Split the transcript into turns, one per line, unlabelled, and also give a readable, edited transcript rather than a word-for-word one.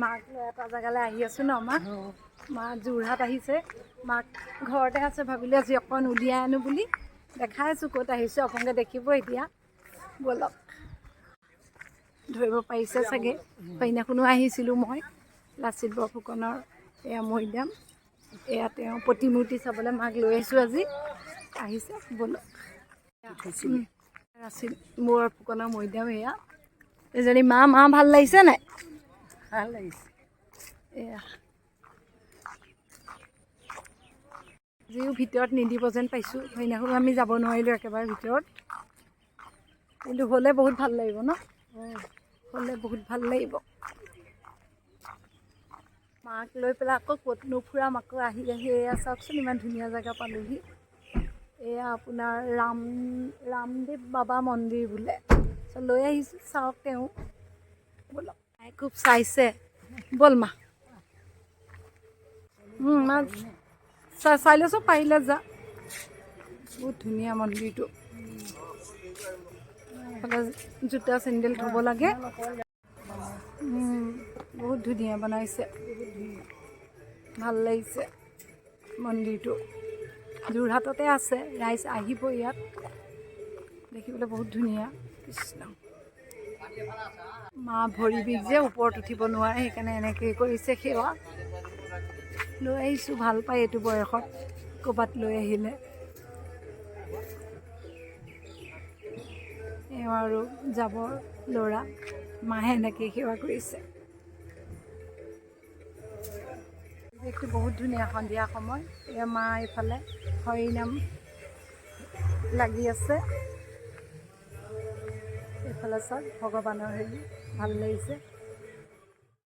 মাক লৈ এটা জেগালৈ আহি আছোঁ ন মা যোৰহাট আহিছে মাক ঘৰতে আছে ভাবিলোঁ আজি অকণ উলিয়াই আনো বুলি দেখাই আছোঁ ক'ত আহিছোঁ আপোনালোকে দেখিব এতিয়া ব'লক ধৰিব পাৰিছে চাগে সেইদিনাখনো আহিছিলোঁ মই লাচিত বৰফুকনৰ এয়া মৈদাম এয়া তেওঁ প্ৰতিমূৰ্তি চাবলৈ মাক লৈ আহিছোঁ আজি আহিছে ব'লক লাচিত বৰফুকনৰ মৈদাম এয়া এজনী মা ভাল লাগিছে নাই
ভাল লাগিছে
এয়া যিও ভিতৰত নিদিব যেন পাইছোঁ সেইদিনাখনো আমি যাব নোৱাৰিলোঁ একেবাৰে ভিতৰত কিন্তু হ'লে বহুত ভাল লাগিব ন হ'লে বহুত ভাল লাগিব মাক লৈ পেলাই আকৌ ক'তনো ফুৰাম আকৌ আহি এয়া চাওকচোন ইমান ধুনীয়া জেগা পালোহি এয়া আপোনাৰ ৰামদেৱ বাবা মন্দিৰ বোলে লৈ আহিছোঁ চাওক তেওঁ ব'লক তাই খুব চাইছে ব'ল মা মা চাই লৈছোঁ পাৰিলে যা বহুত ধুনীয়া মন্দিৰটো জোতা চেণ্ডেল থ'ব লাগে বহুত ধুনীয়া বনাইছে ভাল লাগিছে মন্দিৰটো যোৰহাটতে আছে ৰাইজ আহিব ইয়াত দেখিবলৈ বহুত ধুনীয়া কৃষ্ণ মা ভৰি বিষ যে ওপৰত উঠিব নোৱাৰে সেইকাৰণে এনেকৈ কৰিছে সেৱা লৈ আহিছোঁ ভাল পায় এইটো বয়সত ক'ৰবাত লৈ আহিলে এওঁ আৰু যাব ল'ৰা মাহে এনেকৈ সেৱা কৰিছে পৰিৱেশটো বহুত ধুনীয়া সন্ধিয়া সময় এয়া মা এইফালে হৰিনাম লাগি আছে এইফালে চাওক ভগৱানৰ হেৰি ভাল লাগিছে